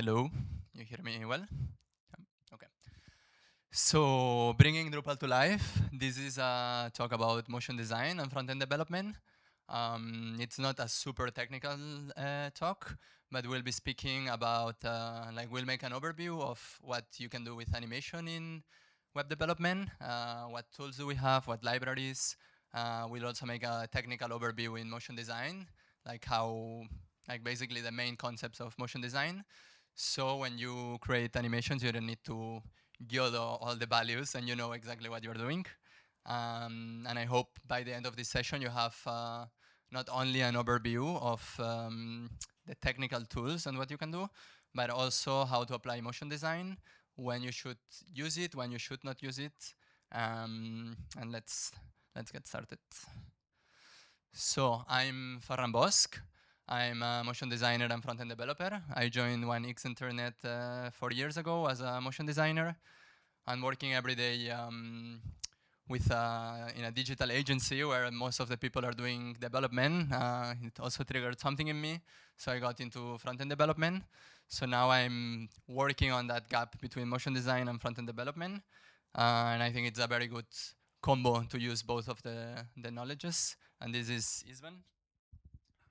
Hello, you hear me well? Yeah. Okay. So, bringing Drupal to life, this is a talk about motion design and front-end development. It's not a super technical talk, but we'll be speaking about, we'll make an overview of what you can do with animation in web development, what tools do we have, what libraries. We'll also make a technical overview in motion design, basically the main concepts of motion design. So when you create animations, you don't need to YOLO all the values and you know exactly what you're doing. And I hope by the end of this session, you have not only an overview of the technical tools and what you can do, but also how to apply motion design, when you should use it, when you should not use it. And let's get started. So I'm Ferran Bosch. I'm a motion designer and front-end developer. I joined 1x Internet 4 years ago as a motion designer. I'm working every day in a digital agency where most of the people are doing development. It also triggered something in me, so I got into front-end development. So now I'm working on that gap between motion design and front-end development. And I think it's a very good combo to use both of the knowledges. And this is Istvan.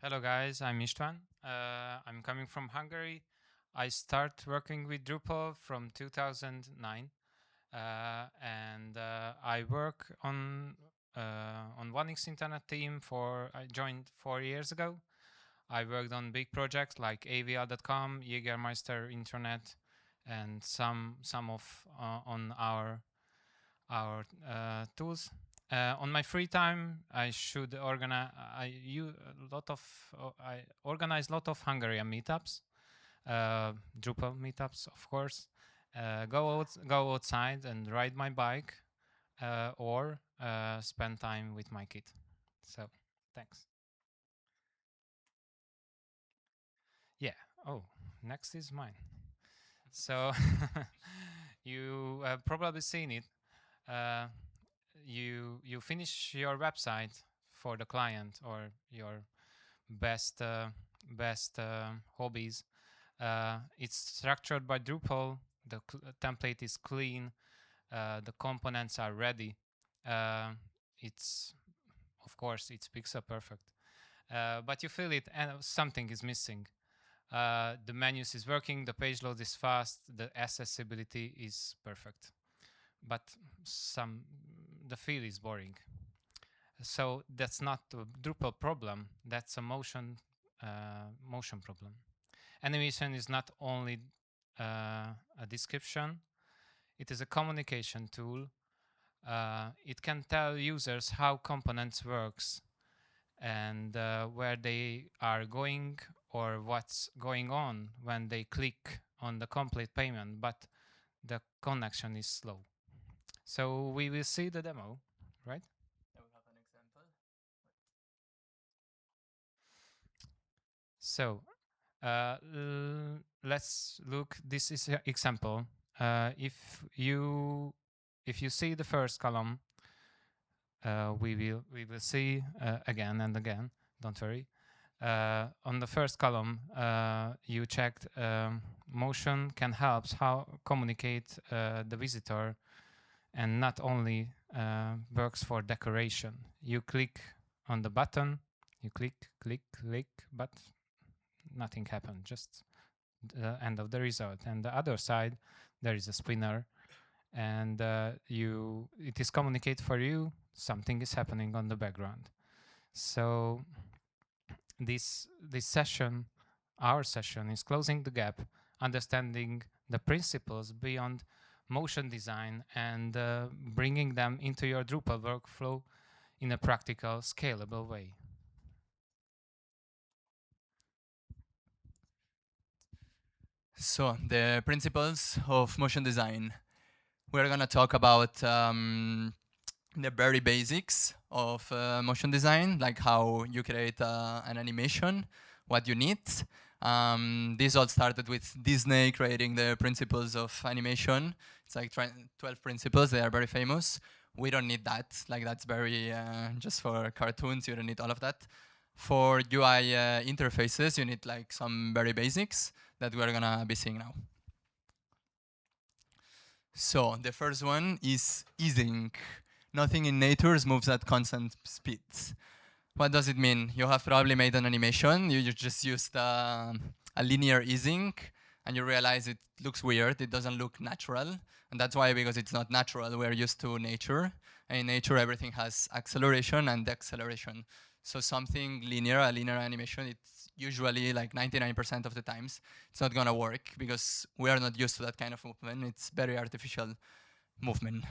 Hello guys, I'm Istvan. I'm coming from Hungary. I start working with Drupal from 2009, and I work on 1x Internet team I joined 4 years ago. I worked on big projects like avl.com, Jägermeister Internet, and some of on our tools. On my free time, I should organize. I organize a lot of Hungarian meetups, Drupal meetups, of course. Go outside and ride my bike, or spend time with my kid. So, thanks. Yeah. Oh, next is mine. So, you have probably seen it. You finish your website for the client or your best hobbies. It's structured by Drupal. The template is clean. The components are ready. It's of course it's pixel perfect, but you feel it and something is missing. The menus is working, the page load is fast, the accessibility is perfect, but the feel is boring. So that's not a Drupal problem, that's a motion problem. Animation is not only a description, it is a communication tool. It can tell users how components works and where they are going or what's going on when they click on the complete payment, but the connection is slow. So we will see the demo, right? I will have an example. So let's look. This is an example. If you see the first column, we will see again and again. Don't worry. On the first column, you checked motion can help how communicate the visitor, and not only works for decoration. You click on the button, you click, but nothing happened. Just the end of the result. And the other side, there is a spinner, and it is communicate for you. Something is happening on the background. So this session, our session, is closing the gap, understanding the principles beyond motion design and bringing them into your Drupal workflow in a practical, scalable way. So the principles of motion design. We're going to talk about the very basics of motion design, like how you create an animation, what you need. This all started with Disney creating the principles of animation. It's like 12 principles. They are very famous. We don't need that. Like that's very just for cartoons. You don't need all of that. For UI interfaces, you need like some very basics. that we're gonna be seeing now. So the first one is easing. Nothing in nature moves at constant speeds. What does it mean? You have probably made an animation, you just used a linear easing, and you realize it looks weird, it doesn't look natural. And that's why, because it's not natural, we're used to nature. And in nature, everything has acceleration and deceleration. So something linear, a linear animation, it's usually like 99% of the times, it's not gonna work because we are not used to that kind of movement. It's very artificial movement.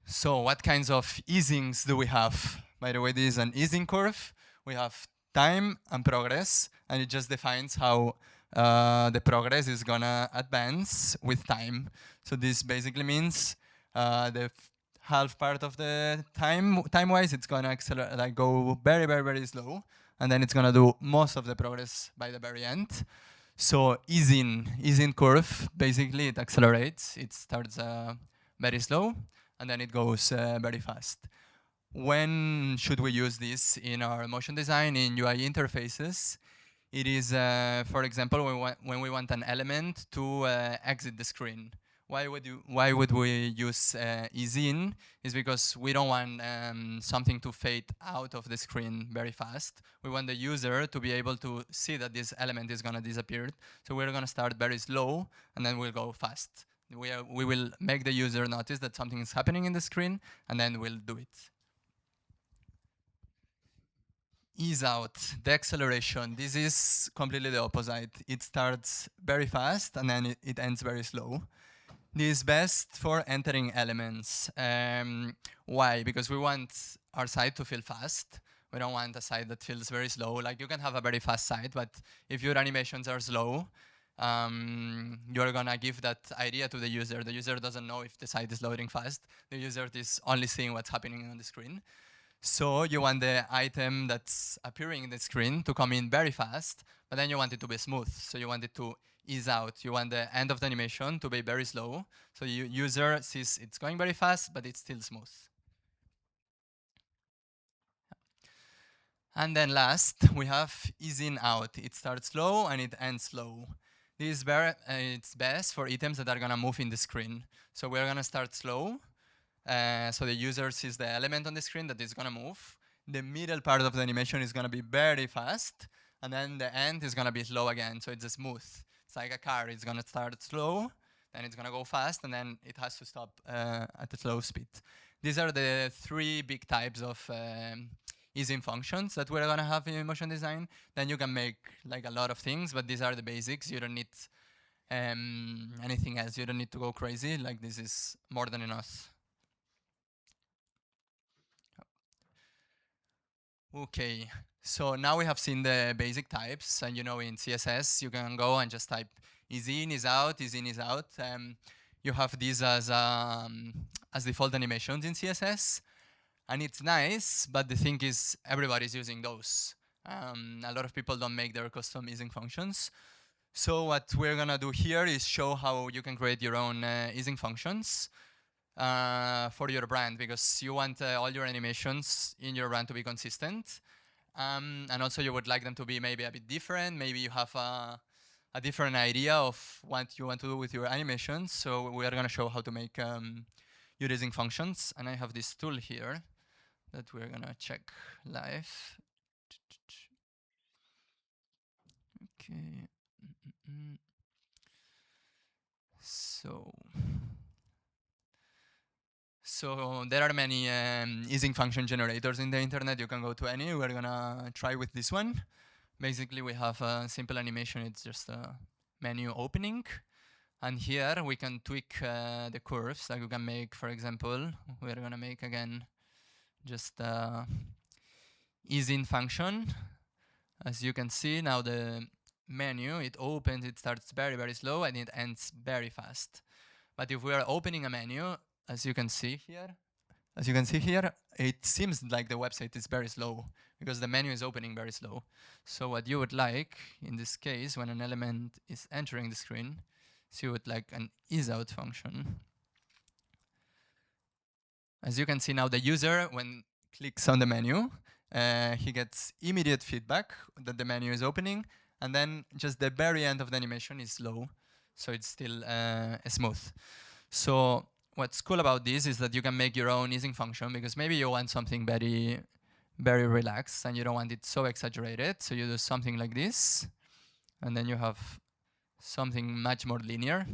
So what kinds of easings do we have? By the way, this is an easing curve. We have time and progress, and it just defines how the progress is gonna advance with time. So this basically means the half part of the time-wise, it's gonna accelerate, like go very, very, very slow, and then it's gonna do most of the progress by the very end. So easing curve, basically it accelerates. It starts very slow, and then it goes very fast. When should we use this in our motion design, in UI interfaces? It is, for example, when we want an element to exit the screen. Why would we use ease in? Is because we don't want something to fade out of the screen very fast. We want the user to be able to see that this element is gonna disappear. So we're gonna start very slow, and then we'll go fast. We will make the user notice that something is happening in the screen, and then we'll do it. Ease out, the acceleration. This is completely the opposite. It starts very fast, and then it ends very slow. This is best for entering elements. Why? Because we want our site to feel fast. We don't want a site that feels very slow. Like, you can have a very fast site, but if your animations are slow, you're gonna give that idea to the user. The user doesn't know if the site is loading fast. The user is only seeing what's happening on the screen. So you want the item that's appearing in the screen to come in very fast, but then you want it to be smooth. So you want it to ease out. You want the end of the animation to be very slow. So the user sees it's going very fast, but it's still smooth. And then last, we have easing out. It starts slow and it ends slow. This is it's best for items that are gonna move in the screen. So we're gonna start slow. So the user sees the element on the screen that is gonna move. The middle part of the animation is gonna be very fast, and then the end is gonna be slow again, so it's a smooth. It's like a car, it's gonna start slow, then it's gonna go fast, and then it has to stop at a slow speed. These are the three big types of easing functions that we're gonna have in motion design. Then you can make like a lot of things, but these are the basics. You don't need anything else. You don't need to go crazy. Like, this is more than enough. Okay, so now we have seen the basic types, and in CSS you can go and just type is in, is out, is in, is out. You have these as default animations in CSS, and it's nice, but the thing is everybody's using those. A lot of people don't make their custom easing functions. So what we're gonna do here is show how you can create your own easing functions. For your brand, because you want all your animations in your brand to be consistent. And also you would like them to be maybe a bit different. Maybe you have a different idea of what you want to do with your animations. So we are gonna show how to make your easing functions. And I have this tool here that we're gonna check live. Okay. So there are many easing function generators in the internet. You can go to any. We're gonna try with this one. Basically, we have a simple animation. It's just a menu opening. And here we can tweak the curves. Like, we can make, for example, we're gonna make again just easing function. As you can see now, the menu, it opens, it starts very, very slow, and it ends very fast. But if we are opening a menu, as you can see here, it seems like the website is very slow because the menu is opening very slow. So what you would like in this case, when an element is entering the screen, is you would like an ease out function. As you can see now, the user, when clicks on the menu, he gets immediate feedback that the menu is opening, and then just the very end of the animation is slow, so it's still smooth. So what's cool about this is that you can make your own easing function, because maybe you want something very, very relaxed and you don't want it so exaggerated. So you do something like this, and then you have something much more linear.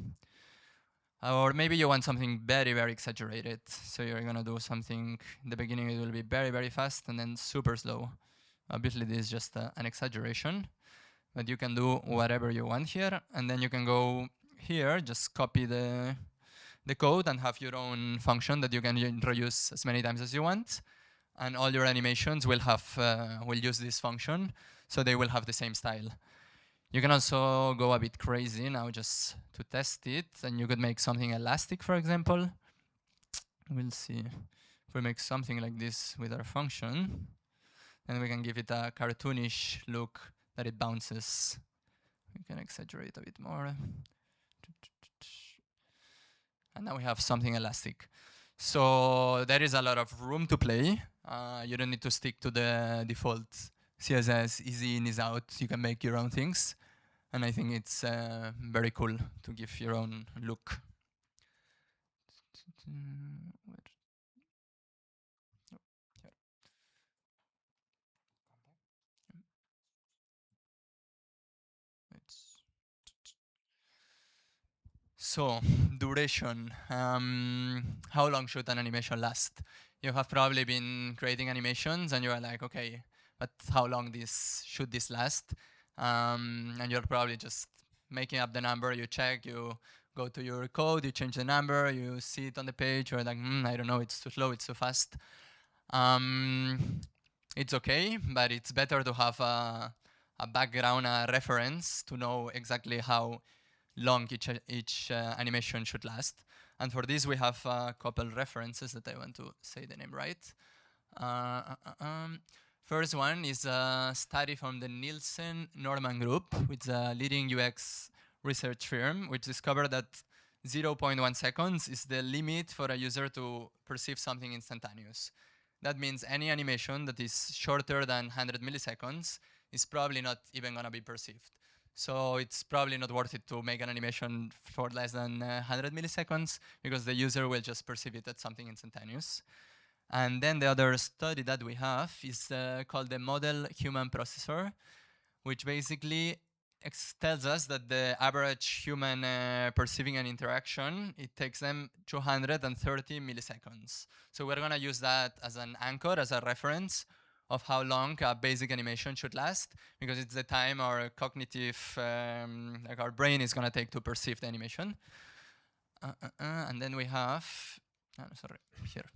Or maybe you want something very, very exaggerated. So you're gonna do something, in the beginning it will be very, very fast and then super slow. Obviously this is just an exaggeration, but you can do whatever you want here. And then you can go here, just copy the code and have your own function that you can introduce as many times as you want. And all your animations will have will use this function, so they will have the same style. You can also go a bit crazy now just to test it, and you could make something elastic, for example. We'll see if we make something like this with our function, and we can give it a cartoonish look that it bounces. We can exaggerate a bit more. And now we have something elastic. So there is a lot of room to play. You don't need to stick to the default CSS, easy in, easy out. You can make your own things. And I think it's very cool to give your own look. So, duration. How long should an animation last? You have probably been creating animations and you are like, okay, but how long should this last? And you're probably just making up the number, you check, you go to your code, you change the number, you see it on the page, you're like, I don't know, it's too slow, it's too fast. It's okay, but it's better to have a background, a reference to know exactly how long each animation should last. And for this, we have a couple references that I want to say the name right. First one is a study from the Nielsen Norman Group, which is a leading UX research firm, which discovered that 0.1 seconds is the limit for a user to perceive something instantaneous. That means any animation that is shorter than 100 milliseconds is probably not even gonna be perceived. So it's probably not worth it to make an animation for less than 100 milliseconds, because the user will just perceive it as something instantaneous. And then the other study that we have is called the model human processor, which basically tells us that the average human perceiving an interaction, it takes them 230 milliseconds. So we're gonna use that as an anchor, as a reference of how long a basic animation should last, because it's the time our cognitive, like our brain is gonna take to perceive the animation. And then we have, here.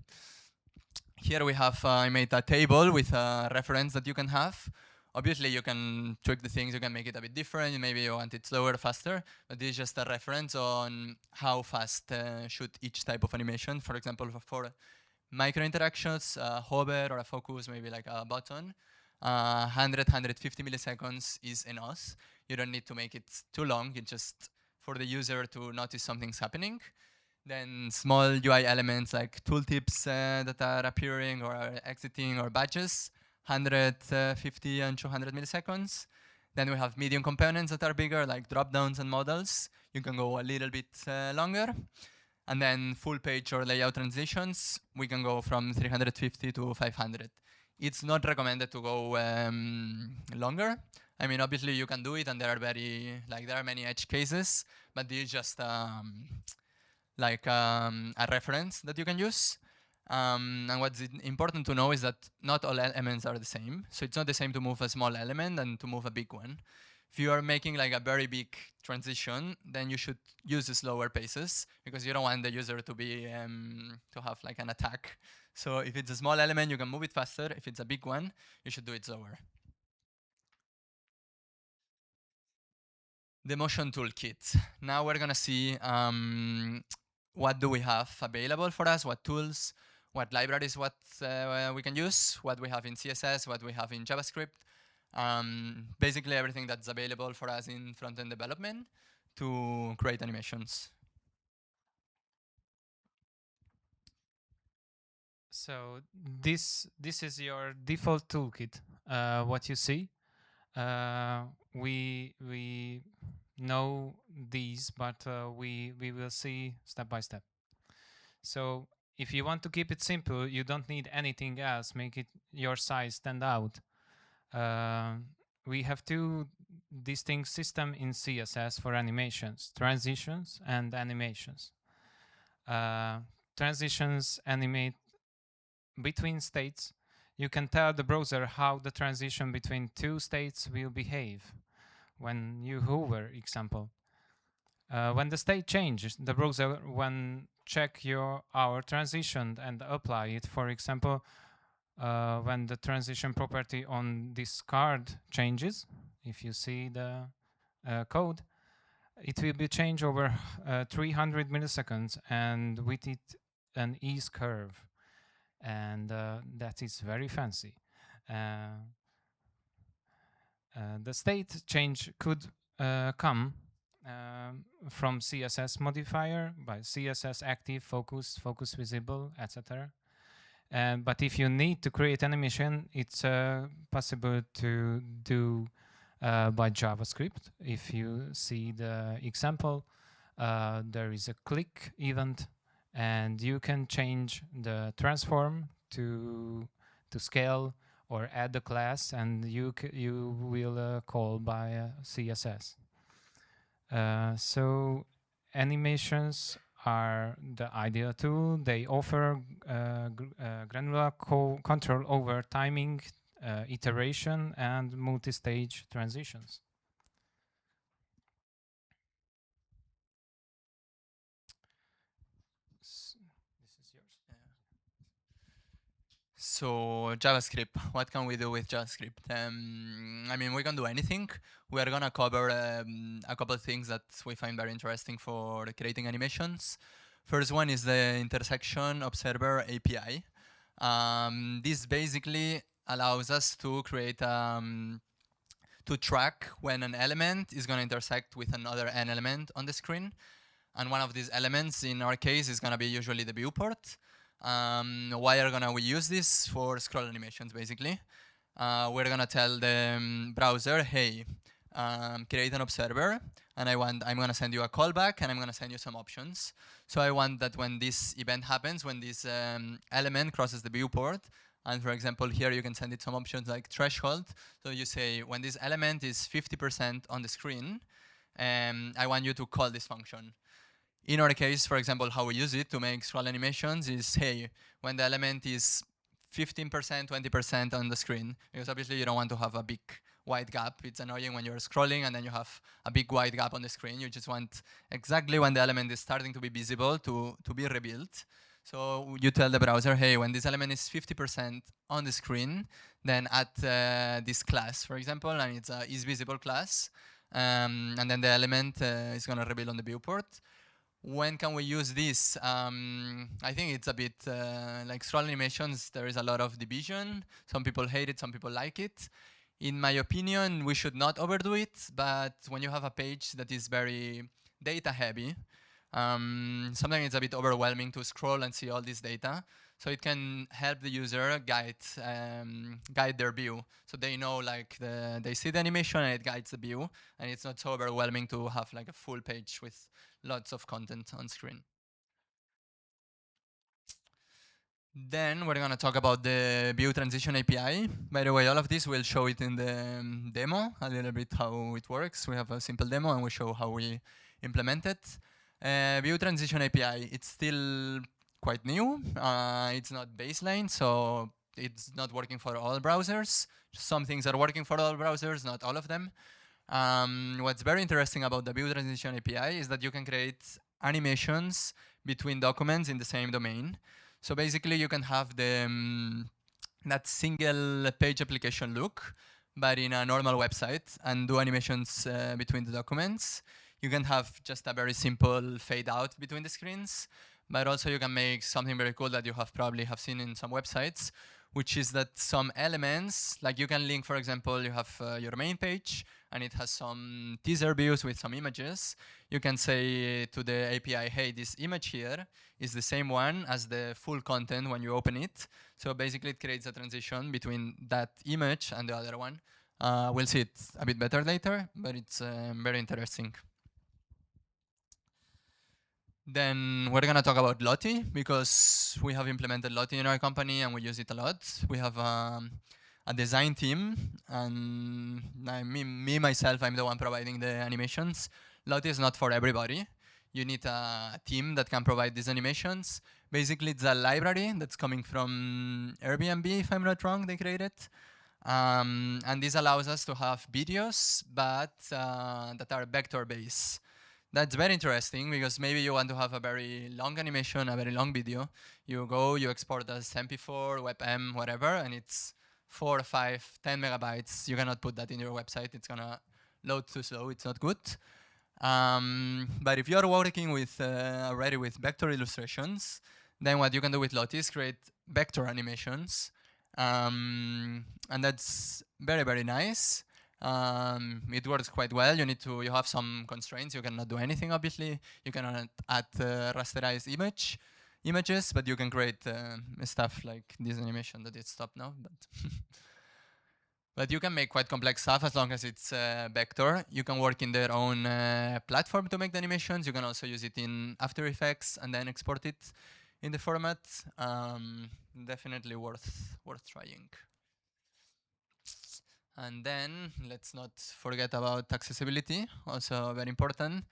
Here we have, I made a table with a reference that you can have. Obviously, you can tweak the things, you can make it a bit different, maybe you want it slower, faster, but this is just a reference on how fast should each type of animation, for example, for micro interactions, a hover or a focus, maybe like a button, 100, 150 milliseconds is enough. You don't need to make it too long, it's just for the user to notice something's happening. Then small UI elements like tooltips that are appearing or are exiting, or badges, 150 and 200 milliseconds. Then we have medium components that are bigger, like drop-downs and models. You can go a little bit longer. And then full page or layout transitions, we can go from 350 to 500. It's not recommended to go longer. I mean, obviously you can do it, and there are many edge cases, but this is just a reference that you can use. And what's important to know is that not all elements are the same. So it's not the same to move a small element and to move a big one. If you are making like a very big transition, then you should use the slower paces, because you don't want the user to be to have like an attack. So if it's a small element, you can move it faster. If it's a big one, you should do it slower. The motion toolkit. Now we're gonna see what do we have available for us, what tools, what libraries, what we can use, what we have in CSS, what we have in JavaScript. Basically everything that's available for us in front-end development to create animations. So this is your default toolkit. What you see, we know these, but we will see step by step. So if you want to keep it simple, you don't need anything else. Make it your size stand out. We have two distinct systems in CSS for animations: transitions and animations. Transitions animate between states. You can tell the browser how the transition between two states will behave when you hover, example. When the state changes, the browser when check our transition and apply it. For example, when the transition property on this card changes, if you see the code, it will be changed over 300 milliseconds and with it an ease curve, and that is very fancy. The state change could come from CSS modifier by CSS active, focus, focus visible, etc. But if you need to create animation, it's possible to do by JavaScript. If you see the example, there is a click event, and you can change the transform to scale or add a class, and you will call by CSS. So animations are the ideal tool. They offer granular control over timing, iteration, and multi-stage transitions. This is yours. So JavaScript, what can we do with JavaScript? I mean, we can do anything. We are gonna cover a couple of things that we find very interesting for creating animations. First one is the intersection observer API. This basically allows us to create to track when an element is gonna intersect with another n element on the screen. And one of these elements, in our case, is gonna be usually the viewport. Why are we use this? For scroll animations, basically. We're gonna tell the browser, hey, create an observer, and I'm gonna send you a callback, and I'm gonna send you some options. So I want that when this event happens, when this element crosses the viewport, and for example, here you can send it some options like threshold. So you say, when this element is 50% on the screen, I want you to call this function. In our case, for example, how we use it to make scroll animations is, hey, when the element is 15%, 20% on the screen, because obviously you don't want to have a big wide gap. It's annoying when you're scrolling and then you have a big wide gap on the screen. You just want exactly when the element is starting to be visible to be rebuilt. So you tell the browser, hey, when this element is 50% on the screen, then add this class, for example, and it's a isVisible class. And then the element is going to rebuild on the viewport. When can we use this? I think it's a bit like scroll animations. There is a lot of division. Some people hate it, some people like it. In my opinion, we should not overdo it, but when you have a page that is very data heavy, sometimes it's a bit overwhelming to scroll and see all this data. So it can help the user guide their view. So they know, like, they see the animation and it guides the view, and it's not so overwhelming to have like a full page with lots of content on screen. Then we're gonna talk about the view transition API. By the way, all of this we'll show it in the demo, a little bit how it works. We have a simple demo and we show how we implement it. View transition API, it's still quite new. It's not baseline, so it's not working for all browsers. Some things are working for all browsers, not all of them. What's very interesting about the view transition API is that you can create animations between documents in the same domain. So basically, you can have that single page application look, but in a normal website, and do animations between the documents. You can have just a very simple fade out between the screens, but also you can make something very cool that you probably have seen in some websites, which is that some elements, like you can link, for example, you have your main page and it has some teaser views with some images. You can say to the API, hey, this image here is the same one as the full content when you open it. So basically it creates a transition between that image and the other one. We'll see it a bit better later, but it's very interesting. Then we're gonna talk about Lottie because we have implemented Lottie in our company and we use it a lot. We have a design team, and myself, I'm the one providing the animations. Lottie is not for everybody. You need a team that can provide these animations. Basically, it's a library that's coming from Airbnb, if I'm not wrong, they created. And this allows us to have videos, but that are vector-based. That's very interesting because maybe you want to have a very long animation, a very long video. You go, you export as MP4, WebM, whatever, and it's 4, 5, 10 megabytes. You cannot put that in your website. It's gonna load too slow. It's not good. But if you are working with already with vector illustrations, then what you can do with Lottie is create vector animations, and that's very, very nice. It works quite well. You have some constraints. You cannot do anything, obviously. You cannot add rasterized images, but you can create stuff like this animation that it stopped now. But but you can make quite complex stuff as long as it's vector. You can work in their own platform to make the animations. You can also use it in After Effects and then export it in the format. Definitely worth trying. And then let's not forget about accessibility, also very important.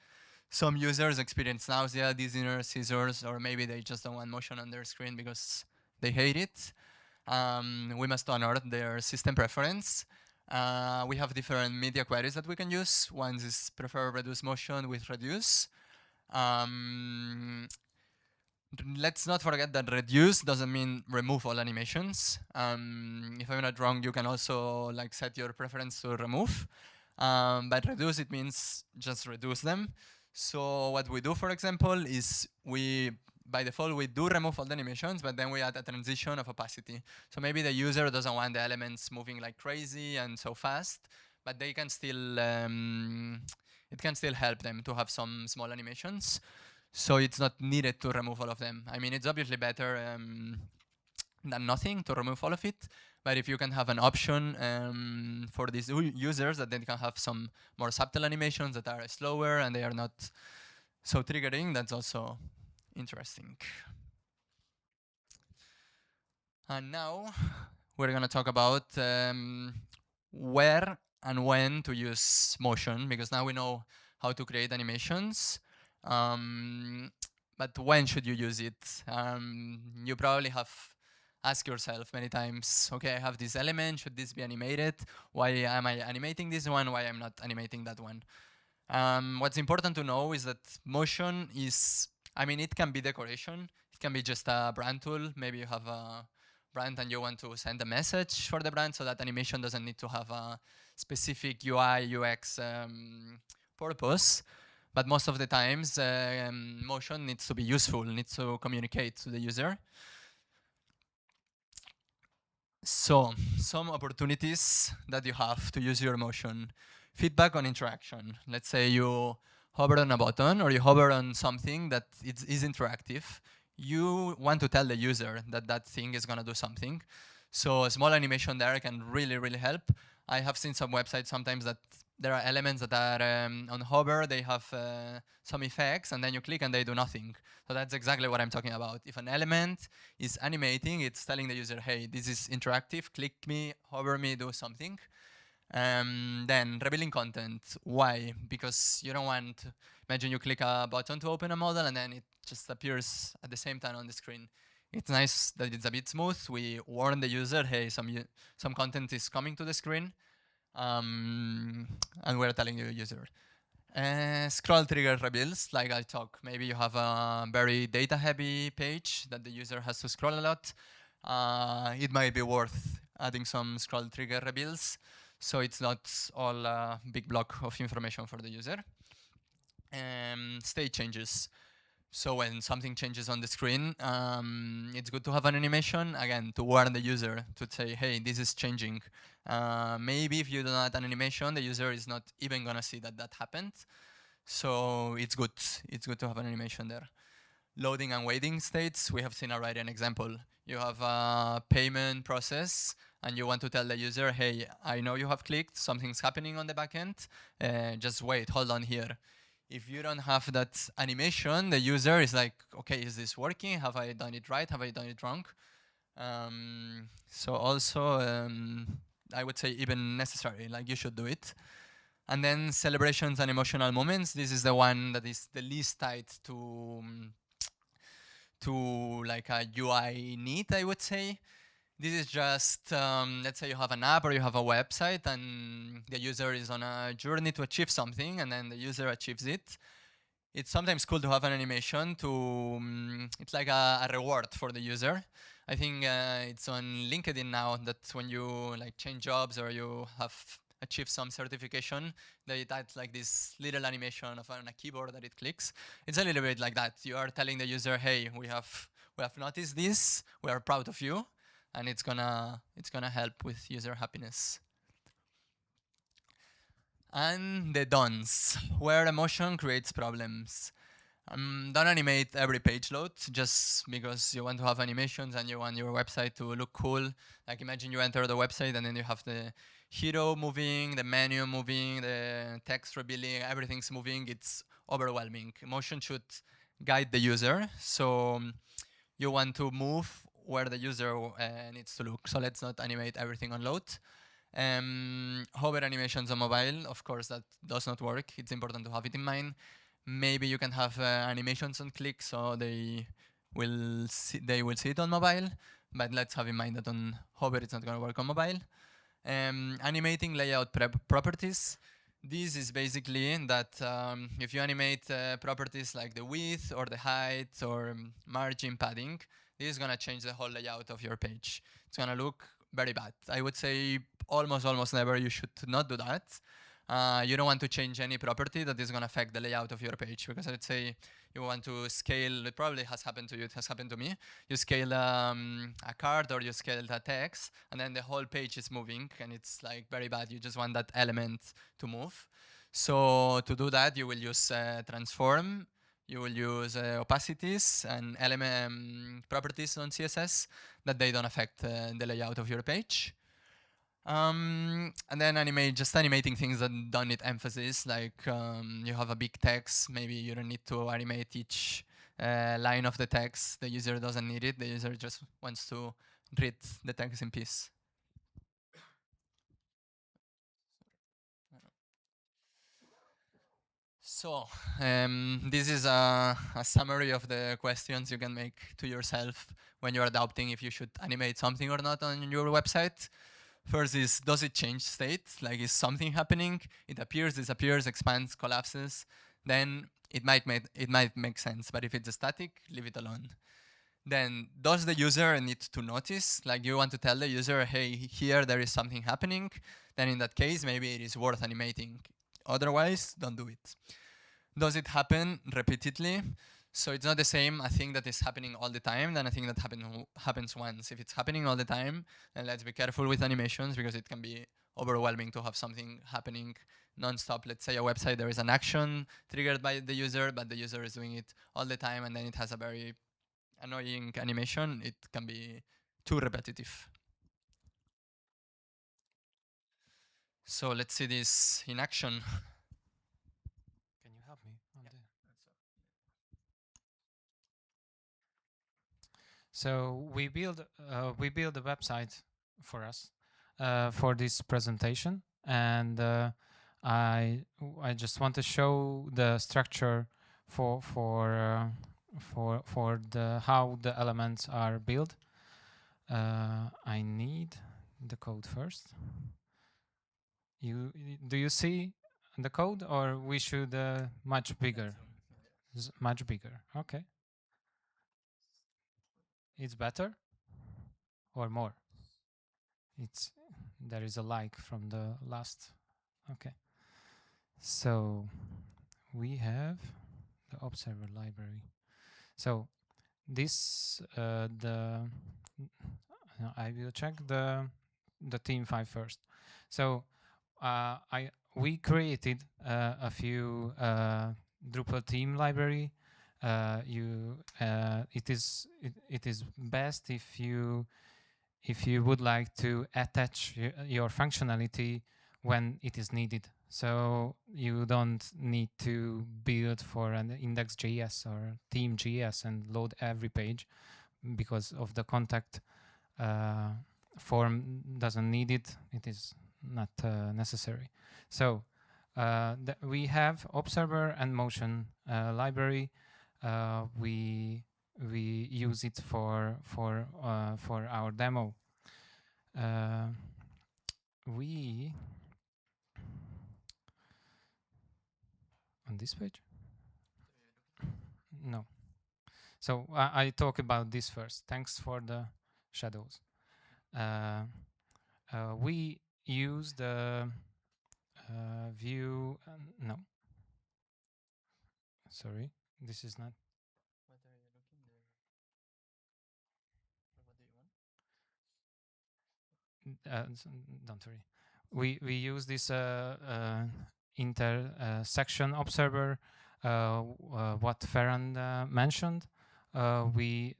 Some users experience nausea, dizziness, seizures, or maybe they just don't want motion on their screen because they hate it. We must honor their system preference. We have different media queries that we can use. One is prefer reduce motion with reduce. Let's not forget that reduce doesn't mean remove all animations. If I'm not wrong, you can also like set your preference to remove. But reduce, it means just reduce them. So what we do, for example, is by default, we do remove all the animations, but then we add a transition of opacity. So maybe the user doesn't want the elements moving like crazy and so fast, but they can still, it can still help them to have some small animations. So it's not needed to remove all of them. I mean, it's obviously better than nothing to remove all of it. But if you can have an option for these users that they can have some more subtle animations that are slower and they are not so triggering, that's also interesting. And now we're going to talk about where and when to use motion, because now we know how to create animations. But when should you use it? You probably have asked yourself many times, okay, I have this element, should this be animated? Why am I animating this one? Why I'm not animating that one? What's important to know is that motion is, I mean, it can be decoration. It can be just a brand tool. Maybe you have a brand and you want to send a message for the brand, so that animation doesn't need to have a specific UI, UX purpose. But most of the times, motion needs to be useful, needs to communicate to the user. So, some opportunities that you have to use your motion. Feedback on interaction. Let's say you hover on a button or you hover on something that is interactive. You want to tell the user that that thing is going to do something. So a small animation there can really, really help. I have seen some websites sometimes that there are elements that are on hover, they have some effects, and then you click and they do nothing. So that's exactly what I'm talking about. If an element is animating, it's telling the user, hey, this is interactive, click me, hover me, do something. Then revealing content. Why? Because you don't want, imagine you click a button to open a model and then it just appears at the same time on the screen. It's nice that it's a bit smooth. We warn the user, hey, some content is coming to the screen. And we're telling the user. Scroll trigger reveals, like I talk. Maybe you have a very data heavy page that the user has to scroll a lot. It might be worth adding some scroll trigger reveals, so it's not all a big block of information for the user. State changes. So when something changes on the screen, it's good to have an animation, again, to warn the user, to say, hey, this is changing. Maybe if you don't add an animation, the user is not even gonna see that that happened. So it's good. It's good to have an animation there. Loading and waiting states, we have seen already an example. You have a payment process and you want to tell the user, hey, I know you have clicked, something's happening on the backend, just wait, hold on here. If you don't have that animation, the user is like, okay, is this working? Have I done it right? Have I done it wrong? So also, I would say even necessary, like you should do it. And then celebrations and emotional moments. This is the one that is the least tied to like a UI need, I would say. This is just, let's say you have an app or you have a website and the user is on a journey to achieve something and then the user achieves it. It's sometimes cool to have an animation to, it's like a reward for the user. I think it's on LinkedIn now that when you like change jobs or you have achieved some certification, they add like this little animation of on a keyboard that it clicks. It's a little bit like that. You are telling the user, hey, we have noticed this, we are proud of you, and it's gonna help with user happiness. And the don'ts, where emotion creates problems. Don't animate every page load just because you want to have animations and you want your website to look cool. Like imagine you enter the website and then you have the hero moving, the menu moving, the text revealing, everything's moving. It's overwhelming. Emotion should guide the user. So you want to move where the user needs to look. So let's not animate everything on load. Hover animations on mobile, of course, that does not work. It's important to have it in mind. Maybe you can have animations on click, so they will see it on mobile. But let's have in mind that on hover, it's not going to work on mobile. Animating layout properties. This is basically that if you animate properties like the width or the height or margin padding, this is going to change the whole layout of your page. It's going to look very bad. I would say almost never you should not do that. You don't want to change any property that is going to affect the layout of your page, because let's say you want to scale, it probably has happened to you, it has happened to me. You scale a card or you scale a text and then the whole page is moving and it's like very bad. You just want that element to move. So to do that, you will use transform, you will use opacities and element properties on CSS that they don't affect the layout of your page. And then animating things that don't need emphasis, like you have a big text, maybe you don't need to animate each line of the text. The user doesn't need it, the user just wants to read the text in peace. So this is a summary of the questions you can make to yourself when you're adapting if you should animate something or not on your website. First is, does it change state? Like, is something happening? It appears, disappears, expands, collapses. Then it might make sense. But if it's static, leave it alone. Then, does the user need to notice? Like, you want to tell the user, hey, here there is something happening. Then in that case, maybe it is worth animating. Otherwise, don't do it. Does it happen repeatedly? So it's not the same a thing that is happening all the time than a thing that happens once. If it's happening all the time, then let's be careful with animations, because it can be overwhelming to have something happening non-stop. Let's say a website, there is an action triggered by the user, but the user is doing it all the time, and then it has a very annoying animation. It can be too repetitive. So let's see this in action. Can you help me on the? So we build a website for us for this presentation, and I just want to show the structure for the how the elements are built. I need the code first. Do you see the code, or we should much bigger? Much bigger. Okay. It's better or more? It's there is a like from the last. Okay. So we have the observer library. So this I will check the theme file first. So we created a few Drupal theme library. It is best if you would like to attach your functionality when it is needed. So you don't need to build for an index.js or theme.js and load every page because of the contact form doesn't need it. It is not necessary. So we have observer and motion library. We use it for our demo. We on this page? No. So I talk about this first. Thanks for the shadows. We use the view. No. Sorry, this is not. What are you looking there? What do you want? Don't worry. We use this intersection observer, what Ferran mentioned. We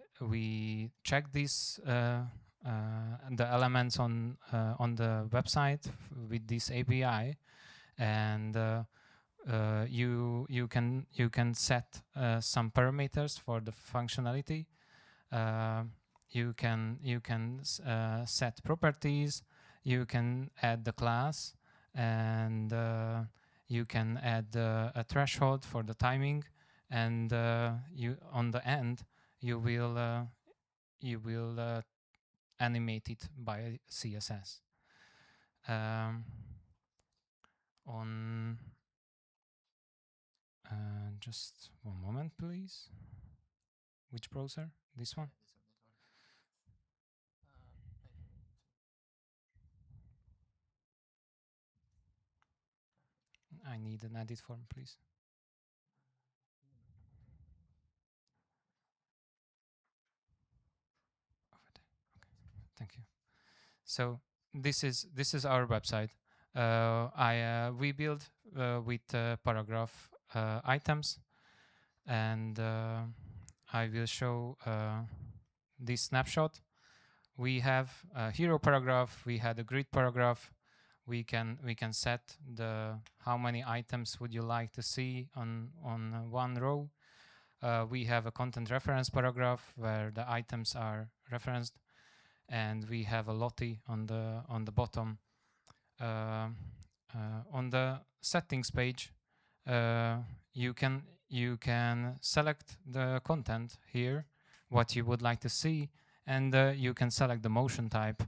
check these the elements on the website with this API, and you can set some parameters for the functionality. You can set properties. You can add the class, and you can add a threshold for the timing, and you on the end you will animate it by CSS. On just one moment, please. Which browser? This one? I need an edit form, please. Over there. Okay. Thank you. So this is our website. We build with paragraph items, and I will show this snapshot. We have a hero paragraph. We had a grid paragraph. We can set the how many items would you like to see on one row. We have a content reference paragraph where the items are referenced, and we have a lottie on the bottom. On the settings page, you can select the content here, what you would like to see, and you can select the motion type,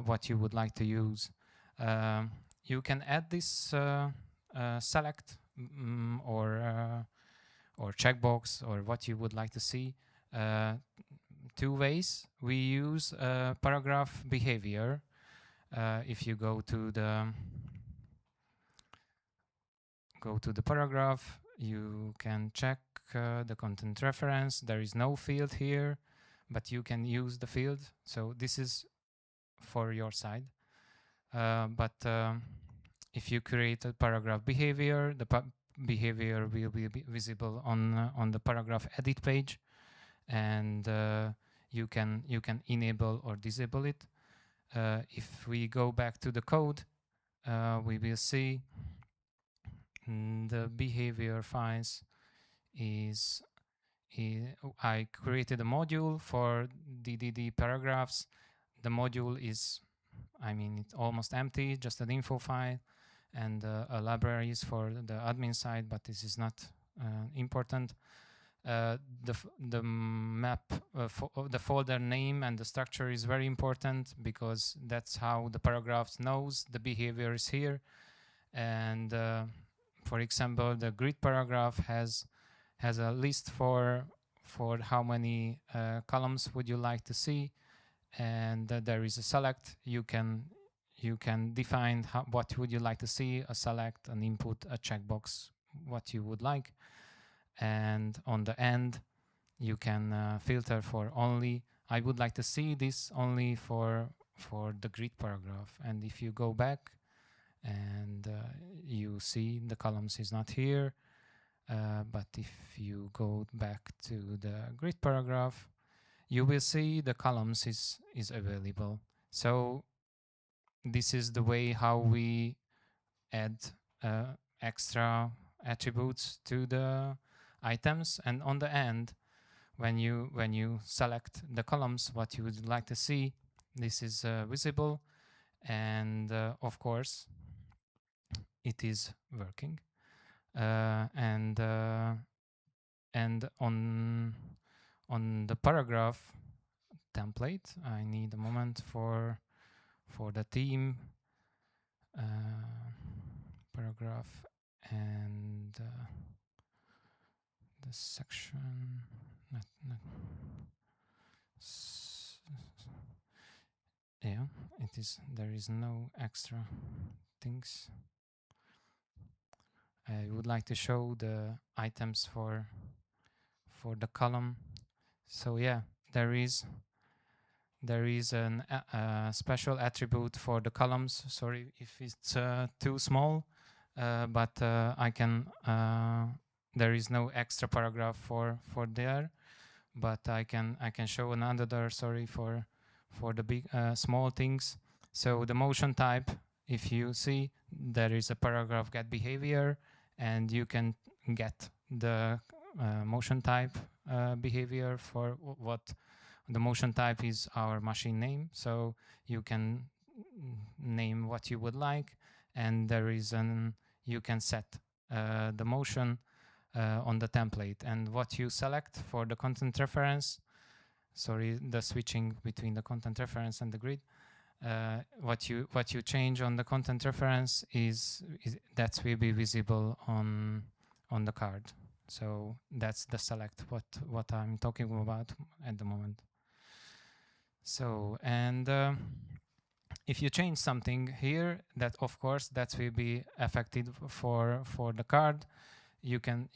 what you would like to use. You can add this select or checkbox or what you would like to see. Two ways. We use paragraph behavior. If you go to the paragraph, you can check the content reference. There is no field here, but you can use the field. So this is for your side. But if you create a paragraph behavior, the behavior will be visible on the paragraph edit page, and you can enable or disable it. If we go back to the code, we will see the behavior files is I created a module for the paragraphs. The module is, it's almost empty, just an info file, and a library is for the admin side, but this is not important. The map, the folder name and the structure is very important because that's how the paragraphs knows the behavior is here. And for example, the grid paragraph has a list for how many columns would you like to see, and there is a select. You can define what would you like to see, a select, an input, a checkbox, what you would like. And on the end, you can filter for only, I would like to see this only for the grid paragraph. And if you go back and you see the columns is not here, but if you go back to the grid paragraph, you will see the columns is available. So this is the way how we add extra attributes to the items. And on the end, when you select the columns what you would like to see, this is visible, and of course it is working. And on the paragraph template, I need a moment for the theme paragraph and the section. Yeah, it is. There is no extra things. I would like to show the items for the column. So yeah, there is a special attribute for the columns. Sorry if it's too small, but I can. There is no extra paragraph for there, but I can show another. Sorry for the big small things. So the motion type, if you see, there is a paragraph get behavior, and you can get the motion type behavior for what the motion type is our machine name. So you can name what you would like, and there is you can set the motion on the template, and what you select for the content reference. Sorry, the switching between the content reference and the grid. What you change on the content reference is that will be visible on the card. So that's the select what I'm talking about at the moment. So, and if you change something here, that of course that will be affected for the card. You can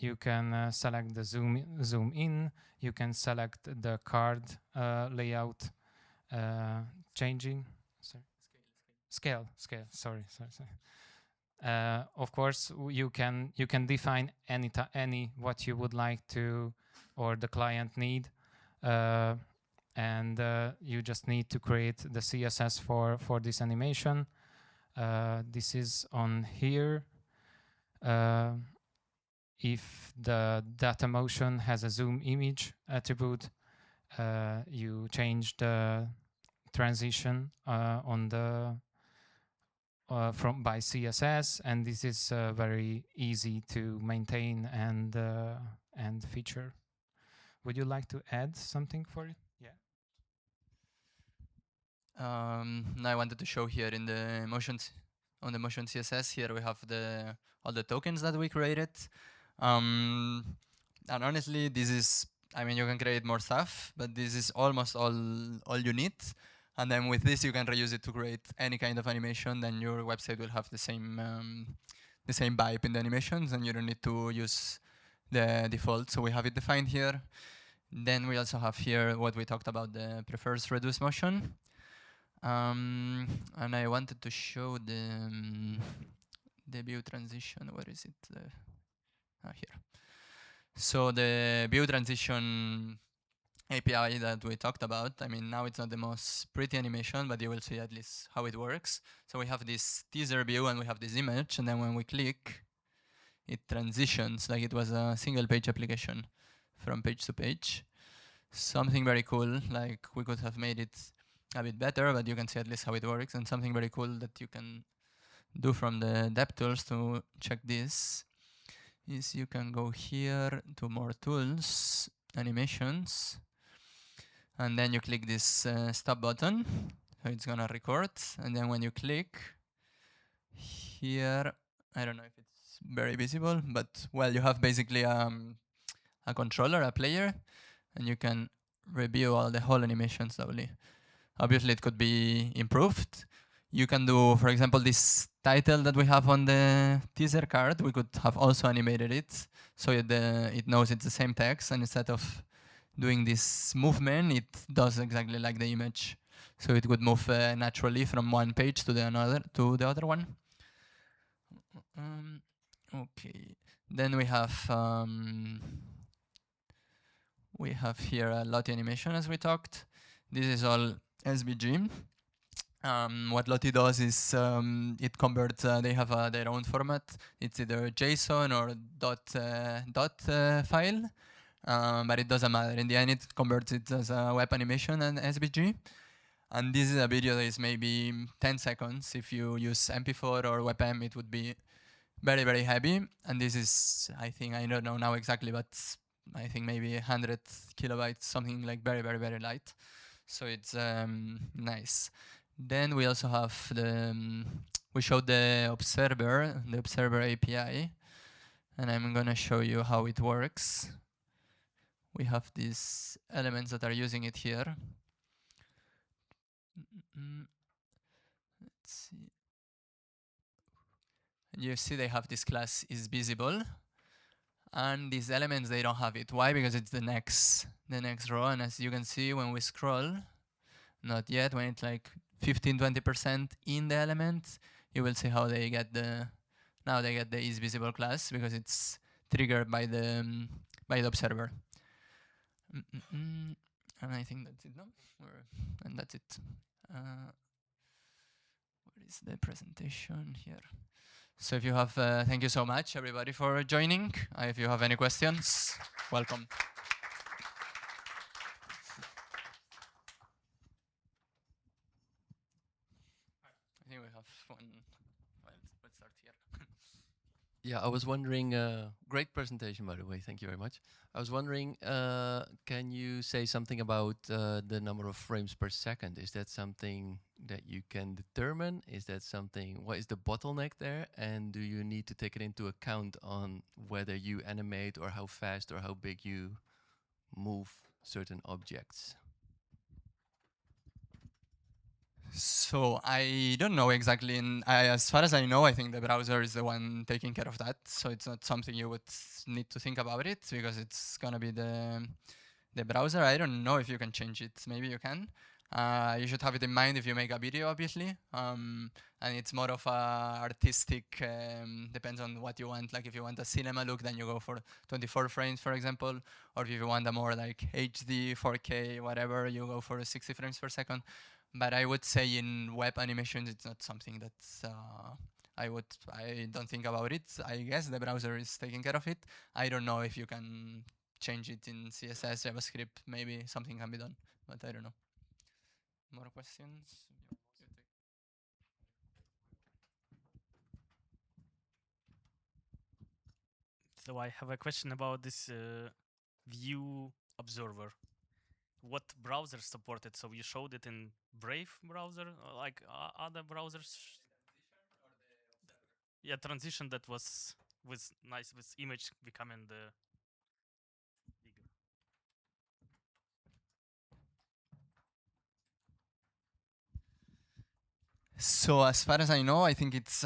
select the zoom in. You can select the card layout changing. Sorry. Scale. Sorry. Of course, you can define any what you would like to or the client need, and you just need to create the CSS for this animation. This is on here. If the data motion has a zoom image attribute, you change the transition on the from by CSS, and this is very easy to maintain and feature. Would you like to add something for it? Yeah. Now I wanted to show here in the motions on the motion CSS. Here we have all the tokens that we created. And honestly, this is, I mean, you can create more stuff, but this is almost all you need. And then with this, you can reuse it to create any kind of animation. Then your website will have the same vibe in the animations, and you don't need to use the default. So we have it defined here. Then we also have here what we talked about, the prefers reduce motion. And I wanted to show the view transition. Where is it? Here. So the view transition API that we talked about, I mean, now it's not the most pretty animation, but you will see at least how it works. So we have this teaser view and we have this image, and then when we click, it transitions like it was a single page application from page to page. Something very cool, like we could have made it a bit better, but you can see at least how it works. And something very cool that you can do from the DevTools to check this is you can go here to more tools, animations, and then you click this stop button. So it's gonna record, and then when you click here, I don't know if it's very visible, but well, you have basically a controller, a player, and you can review all the whole animation slowly. Obviously, it could be improved. You can do, for example, this title that we have on the teaser card. We could have also animated it so it knows it's the same text, and instead of doing this movement, it does exactly like the image. So it would move naturally from one page to the other one. Okay. Then we have here a Lottie animation, as we talked. This is all SVG. What Lottie does is it converts. They have their own format. It's either JSON or dot file, but it doesn't matter. In the end, it converts it as a web animation and SVG. And this is a video that is maybe 10 seconds. If you use MP4 or WebM, it would be very, very heavy. And this is, I think, I don't know now exactly, but I think maybe 100 kilobytes, something like very, very, very light. So it's nice. Then we also have we showed the observer API. And I'm going to show you how it works. We have these elements that are using it here. Let's see. You see they have this class is visible. And these elements, they don't have it. Why? Because it's the next row. And as you can see, when we scroll, not yet, when it's like 15, 20% in the element, you will see how they get now they get the is visible class because it's triggered by the observer. And I think that's it, no? And that's it. Where is the presentation here? So if you have, thank you so much, everybody, for joining. If you have any questions, welcome. I think we have one. Well, let's start here. Yeah, I was wondering, great presentation, by the way, thank you very much. I was wondering, can you say something about the number of frames per second? Is that something that you can determine? Is that something, what is the bottleneck there? And do you need to take it into account on whether you animate or how fast or how big you move certain objects? So I don't know exactly. As far as I know, I think the browser is the one taking care of that. So it's not something you would need to think about it because it's gonna be the browser. I don't know if you can change it. Maybe you can. You should have it in mind if you make a video, obviously. And it's more of a artistic, depends on what you want. Like if you want a cinema look, then you go for 24 frames, for example. Or if you want a more like HD, 4K, whatever, you go for 60 frames per second. But I would say in web animations, it's not something that I don't think about it. I guess the browser is taking care of it. I don't know if you can change it in CSS, JavaScript. Maybe something can be done, but I don't know. More questions? So I have a question about this view observer. What browsers support it? So you showed it in Brave browser, like other browsers. Yeah, transition that was nice with image becoming the bigger. So as far as I know, I think it's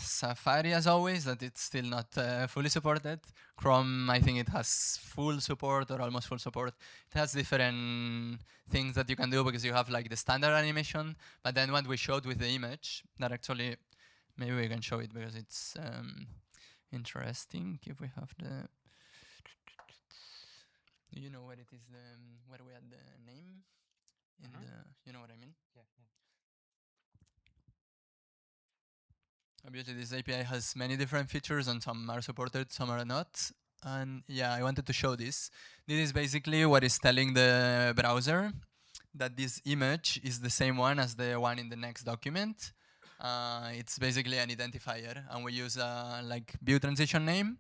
Safari as always, that it's still not fully supported. Chrome, I think it has full support or almost full support. It has different things that you can do because you have like the standard animation, but then what we showed with the image, that actually, maybe we can show it because it's interesting. If we have the, you know where it is, where we had the name? In the, you know what I mean? Yeah. Obviously, this API has many different features and some are supported, some are not. And yeah, I wanted to show this. This is basically what is telling the browser that this image is the same one as the one in the next document. It's basically an identifier, and we use like view transition name,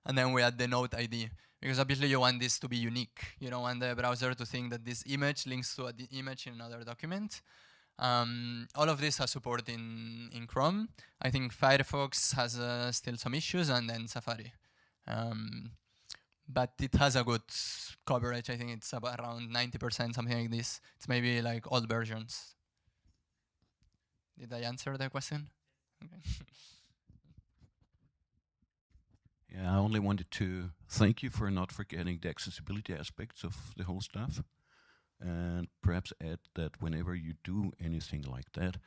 and then we add the node ID. Because obviously you want this to be unique. You don't want the browser to think that this image links to an image in another document. All of this has support in Chrome. I think Firefox has still some issues, and then Safari. But it has a good coverage. I think it's about around 90%, something like this. It's maybe like old versions. Did I answer the question? Okay. Yeah, only wanted to thank you for not forgetting the accessibility aspects of the whole stuff, and perhaps add that whenever you do anything like that,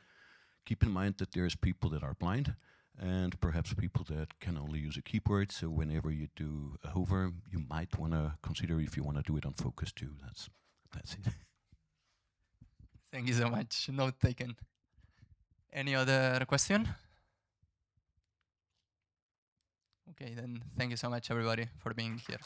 keep in mind that there's people that are blind, and perhaps people that can only use a keyboard. So whenever you do a hover, you might want to consider if you want to do it on focus too. That's it. Thank you so much. Note taken. Any other question? Okay, then thank you so much, everybody, for being here.